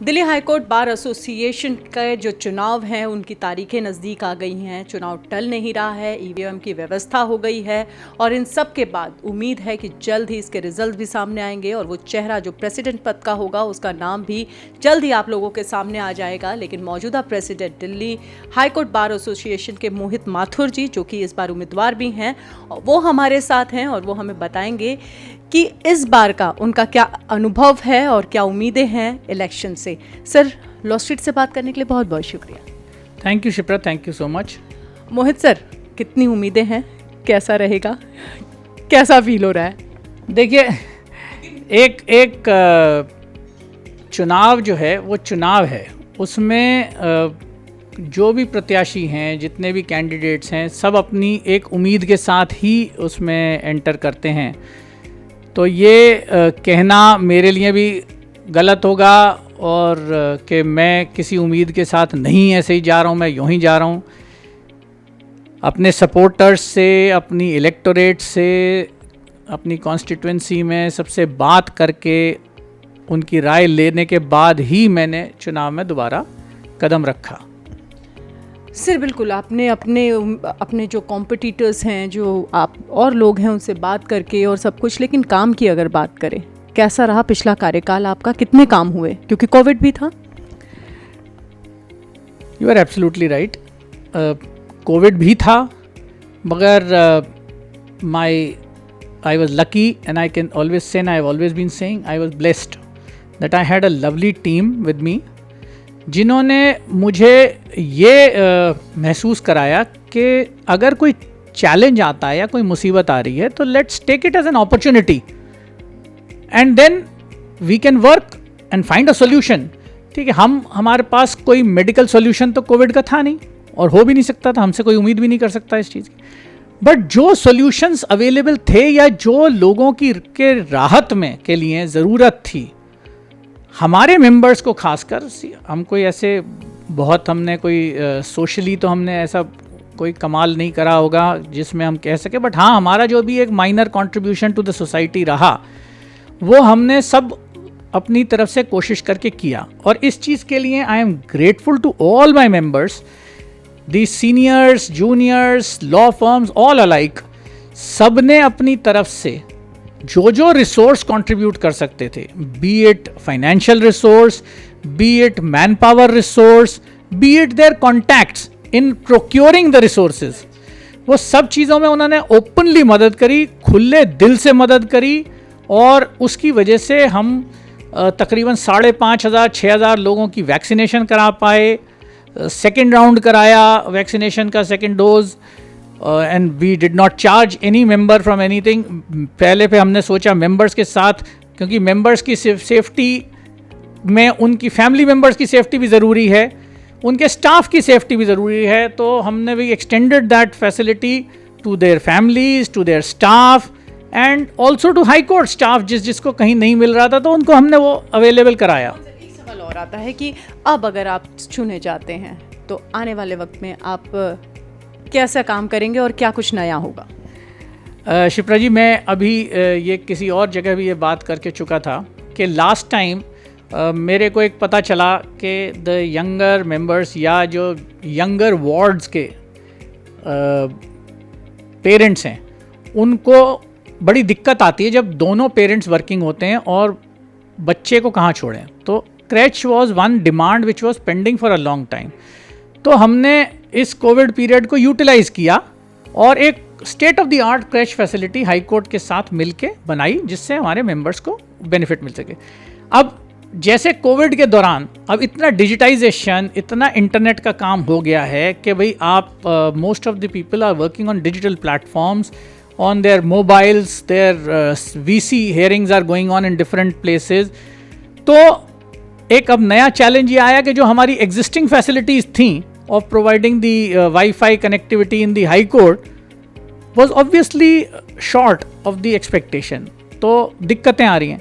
Delhi high court bar association के जो चुनाव हैं उनकी तारीखें नज़दीक आ गई हैं। चुनाव टल नहीं रहा है, ईवीएम की व्यवस्था हो गई है और इन सब के बाद उम्मीद है कि जल्द ही इसके रिजल्ट भी सामने आएंगे और वो चेहरा जो प्रेसिडेंट पद का होगा उसका नाम भी जल्द ही आप लोगों के सामने आ जाएगा। लेकिन मौजूदा president Delhi high court bar association के मोहित माथुर जी, जो कि इस बार उम्मीदवार भी हैं, वो हमारे साथ हैं और वो हमें बताएंगे कि इस बार का उनका क्या अनुभव है और क्या उम्मीदें हैं इलेक्शन से। सर, लॉ स्ट्रीट से बात करने के लिए बहुत बहुत शुक्रिया। Thank you Shipra, thank you so much. Mohit sir, कितनी उम्मीदें हैं, कैसा रहेगा, कैसा फील हो रहा है? देखिए, एक चुनाव जो है वो चुनाव है, उसमें जो भी प्रत्याशी हैं, जितने भी कैंडिडेट्स हैं, सब अपनी एक उम्मीद के साथ ही उसमें एंटर करते हैं। तो ये कहना मेरे लिए भी गलत होगा और कि मैं किसी उम्मीद के साथ नहीं ऐसे ही जा रहा हूँ, मैं यूँ ही जा रहा हूँ। अपने सपोर्टर्स से, अपनी इलेक्टोरेट से, अपनी कॉन्स्टिट्यूंसी में सबसे बात करके उनकी राय लेने के बाद ही मैंने चुनाव में दोबारा कदम रखा। सर बिल्कुल, आपने अपने जो कॉम्पिटिटर्स हैं, जो आप और लोग हैं, उनसे बात करके और सब कुछ, लेकिन काम की अगर बात करें, कैसा रहा पिछला कार्यकाल आपका? कितने काम हुए, क्योंकि कोविड भी था? You are absolutely right, covid भी था, मगर I was lucky and I can always say, I have always been saying, I was blessed that I had a lovely team with me, जिन्होंने मुझे ये महसूस कराया कि अगर कोई चैलेंज आता है या कोई मुसीबत आ रही है तो let's take it as an opportunity and then we can work and find a solution. ठीक है, हमारे पास कोई मेडिकल सोल्यूशन तो कोविड का था नहीं और हो भी नहीं सकता था, हमसे कोई उम्मीद भी नहीं कर सकता इस चीज़ की, बट जो सॉल्यूशंस अवेलेबल थे या जो लोगों की के राहत में के लिए ज़रूरत थी, हमारे मेंबर्स को खासकर, हम कोई ऐसे बहुत हमने कोई सोशली तो हमने ऐसा कोई कमाल नहीं करा होगा जिसमें हम कह सके, बट हाँ, हमारा जो भी एक minor contribution to the society रहा वो हमने सब अपनी तरफ से कोशिश करके किया। और इस चीज़ के लिए I am grateful to all my members, the seniors, juniors, law firms, all alike, सब ने अपनी तरफ से जो रिसोर्स कंट्रीब्यूट कर सकते थे, be it financial resource, be it man power resource, be it their contacts in procuring the resources, वो सब चीज़ों में उन्होंने ओपनली मदद करी, खुले दिल से मदद करी और उसकी वजह से हम तकरीबन 5,500 6,000 लोगों की वैक्सीनेशन करा पाए। सेकेंड राउंड कराया वैक्सीनेशन का, second dose, and we did not charge any member from anything. पहले पे हमने सोचा मेंबर्स के साथ, क्योंकि मेंबर्स की सेफ्टी में उनकी फैमिली मेंबर्स की सेफ्टी भी ज़रूरी है, उनके स्टाफ की सेफ्टी भी ज़रूरी है, तो हमने भी extended that facility to their families, to their staff and also to high court staff, जिसको कहीं नहीं मिल रहा था तो उनको हमने वो अवेलेबल कराया। एक सवाल और आता है कि अब अगर आप चुने जाते हैं तो आने वाले वक्त में आप कैसा काम करेंगे और क्या कुछ नया होगा? शिप्रा जी, मैं अभी ये किसी और जगह भी ये बात करके चुका था कि लास्ट टाइम मेरे को एक पता चला कि द यंगर मेंबर्स या जो यंगर वार्ड्स के पेरेंट्स हैं, उनको बड़ी दिक्कत आती है जब दोनों पेरेंट्स वर्किंग होते हैं और बच्चे को कहाँ छोड़ें। तो क्रैच was one demand which was pending for a long time. तो हमने इस कोविड पीरियड को यूटिलाइज़ किया और एक state of the art क्रैच facility high court के साथ मिलके बनाई, जिससे हमारे मेंबर्स को बेनिफिट मिल सके। अब जैसे कोविड के दौरान अब इतना डिजिटाइजेशन, इतना इंटरनेट का काम हो गया है कि भाई आप most of the people are working on digital platforms on their mobiles, their VC hearings are going on in different places. तो एक अब नया चैलेंज ये आया कि जो हमारी एग्जिस्टिंग फैसिलिटीज़ थी of providing the Wi-Fi connectivity in the High Court was obviously short of the expectation. तो दिक्कतें आ रही हैं।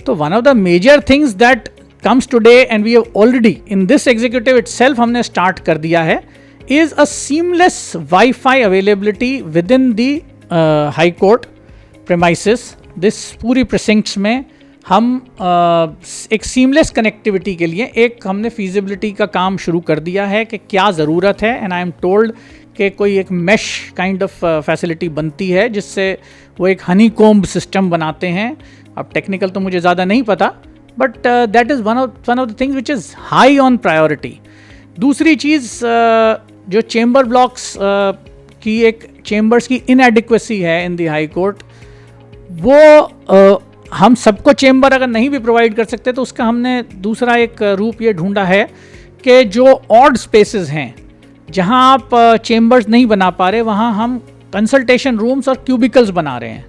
तो one of the major things that comes today and we have already in this executive itself हमने start कर दिया है is a seamless Wi-Fi availability within the High Court premises. This पूरी precincts में हम एक सीमलेस कनेक्टिविटी के लिए एक हमने फीजिबिलिटी का काम शुरू कर दिया है कि क्या ज़रूरत है, एंड आई एम टोल्ड कि कोई एक मैश काइंड ऑफ फैसिलिटी बनती है जिससे वो एक हनी कोम्ब सिस्टम बनाते हैं. अब टेक्निकल तो मुझे ज़्यादा नहीं पता, but that is one of the things which is high on priority. दूसरी चीज़ जो चेंबर ब्लॉक्स की एक चेंबर्स की इनएडिक्वेसी है इन द हाई कोर्ट, वो हम सबको चेंबर अगर नहीं भी प्रोवाइड कर सकते तो उसका हमने दूसरा एक रूप ये ढूंढा है कि जो ऑड स्पेसेस हैं जहां आप चेंबर्स नहीं बना पा रहे, वहां हम कंसल्टेशन रूम्स और क्यूबिकल्स बना रहे हैं.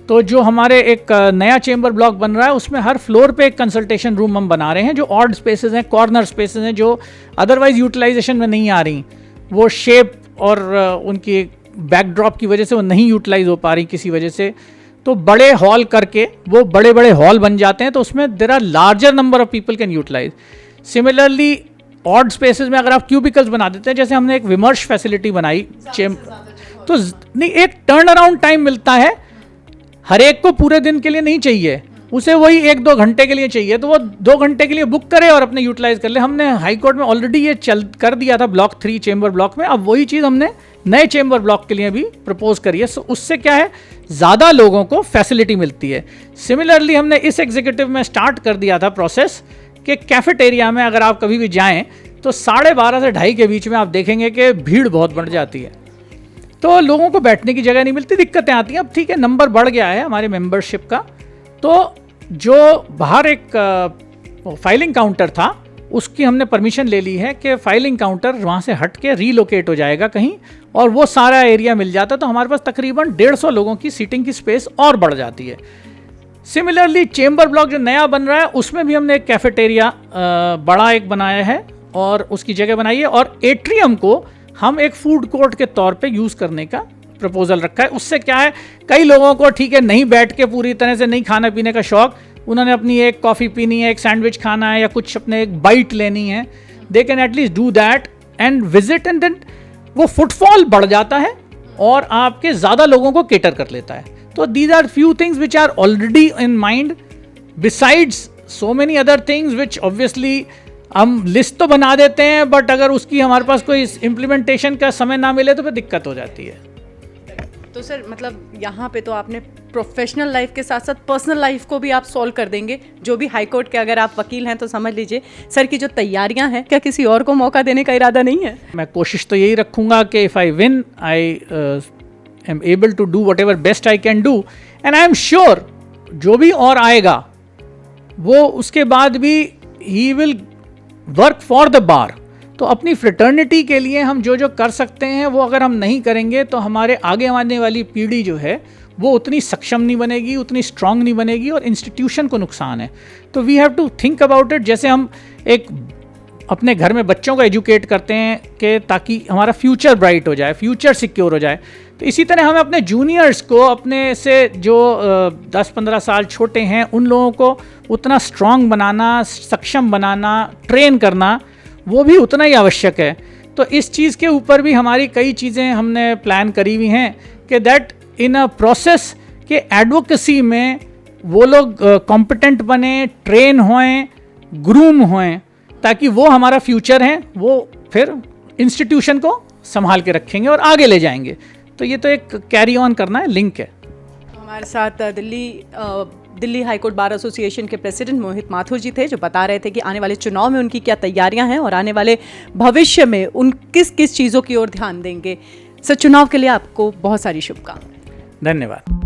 तो जो हमारे एक नया चेंबर ब्लॉक बन रहा है उसमें हर फ्लोर पे एक कंसल्टेशन रूम हम बना रहे हैं, जो ऑड स्पेसेस हैं, कॉर्नर स्पेसेस हैं, जो अदरवाइज यूटिलाइजेशन में नहीं आ रही. वो शेप और उनकी बैकड्रॉप की वजह से वो नहीं यूटिलाइज हो पा रही किसी वजह से. तो बड़े हॉल करके वो बड़े बड़े हॉल बन जाते हैं, तो उसमें there are larger number of people can utilise. Similarly odd spaces में अगर आप क्यूबिकल्स बना देते हैं, जैसे हमने एक विमर्श फैसिलिटी बनाई तो नहीं, एक टर्न अराउंड टाइम मिलता है. हर एक को पूरे दिन के लिए नहीं चाहिए, उसे वही 1-2 घंटे के लिए चाहिए, तो वो 2 घंटे के लिए बुक करे और अपने यूटिलाइज कर ले. हमने हाई कोर्ट में ऑलरेडी ये कर दिया था ब्लॉक 3 चेंबर ब्लॉक में. अब वही चीज़ हमने नए चेंबर ब्लॉक के लिए भी प्रपोज करी है. उससे क्या है, ज़्यादा लोगों को फैसिलिटी मिलती है. सिमिलरली हमने इस एग्जीक्यूटिव में स्टार्ट कर दिया था प्रोसेस कि कैफेटेरिया में अगर आप कभी भी जाएं तो 12:30 से 2:30 के बीच में आप देखेंगे कि भीड़ बहुत बढ़ जाती है, तो लोगों को बैठने की जगह नहीं मिलती, दिक्कतें आती हैं. अब ठीक है, नंबर बढ़ गया है हमारे मेंबरशिप का, तो जो बाहर एक फाइलिंग काउंटर था उसकी हमने परमिशन ले ली है कि फाइलिंग काउंटर वहाँ से हट के रीलोकेट हो जाएगा कहीं, और वो सारा एरिया मिल जाता, तो हमारे पास तकरीबन 150 लोगों की सीटिंग की स्पेस और बढ़ जाती है. सिमिलरली चेंबर ब्लॉक जो नया बन रहा है उसमें भी हमने एक कैफेटेरिया बड़ा एक बनाया है और उसकी जगह बनाई है, और एट्रियम को हम एक फूड कोर्ट के तौर पे यूज़ करने का प्रपोजल रखा है. उससे क्या है, कई लोगों को ठीक है नहीं बैठ के पूरी तरह से नहीं खाना पीने का शौक, उन्होंने अपनी एक कॉफ़ी पीनी है, एक सैंडविच खाना है, या कुछ अपने एक बाइट लेनी है, they can at least do that and visit, and then वो फुटफॉल बढ़ जाता है और आपके ज़्यादा लोगों को केटर कर लेता है. तो these are few things which are already in mind, besides so many other things which obviously हम लिस्ट तो बना देते हैं, बट अगर उसकी हमारे पास कोई इम्प्लीमेंटेशन का समय ना मिले तो फिर दिक्कत हो जाती है. तो सर मतलब यहाँ पे तो आपने प्रोफेशनल लाइफ के साथ साथ पर्सनल लाइफ को भी आप सॉल्व कर देंगे. जो भी हाई कोर्ट के अगर आप वकील हैं तो समझ लीजिए सर की जो तैयारियाँ हैं, क्या किसी और को मौका देने का इरादा नहीं है? मैं कोशिश तो यही रखूँगा कि if I win I am able to do whatever best I can do, and I am sure जो भी और आएगा वो उसके बाद भी ही will work for the bar. तो अपनी फ्रेटर्निटी के लिए हम जो जो कर सकते हैं वो अगर हम नहीं करेंगे तो हमारे आगे आने वाली पीढ़ी जो है वो उतनी सक्षम नहीं बनेगी, उतनी स्ट्रांग नहीं बनेगी, और इंस्टीट्यूशन को नुकसान है. तो we have to think about it. जैसे हम एक अपने घर में बच्चों को एजुकेट करते हैं कि ताकि हमारा फ्यूचर ब्राइट हो जाए, फ्यूचर सिक्योर हो जाए, तो इसी तरह हमें अपने जूनियर्स को, अपने से जो 10-15 साल छोटे हैं, उन लोगों को उतना स्ट्रांग बनाना, सक्षम बनाना, ट्रेन करना, वो भी उतना ही आवश्यक है. तो इस चीज़ के ऊपर भी हमारी कई चीज़ें हमने प्लान करी हुई हैं कि दैट इन अ प्रोसेस के एडवोकेसी में वो लोग कॉम्पिटेंट बने, ट्रेन होएं, ग्रूम होएं, ताकि वो हमारा फ्यूचर है, वो फिर इंस्टीट्यूशन को संभाल के रखेंगे और आगे ले जाएंगे. तो ये तो एक कैरी ऑन करना है, लिंक है. हमारे साथ Delhi high court bar association के प्रेसिडेंट मोहित माथुर जी थे, जो बता रहे थे कि आने वाले चुनाव में उनकी क्या तैयारियां हैं और आने वाले भविष्य में उन किस किस चीज़ों की ओर ध्यान देंगे. सर चुनाव के लिए आपको बहुत सारी शुभकामनाएं. धन्यवाद.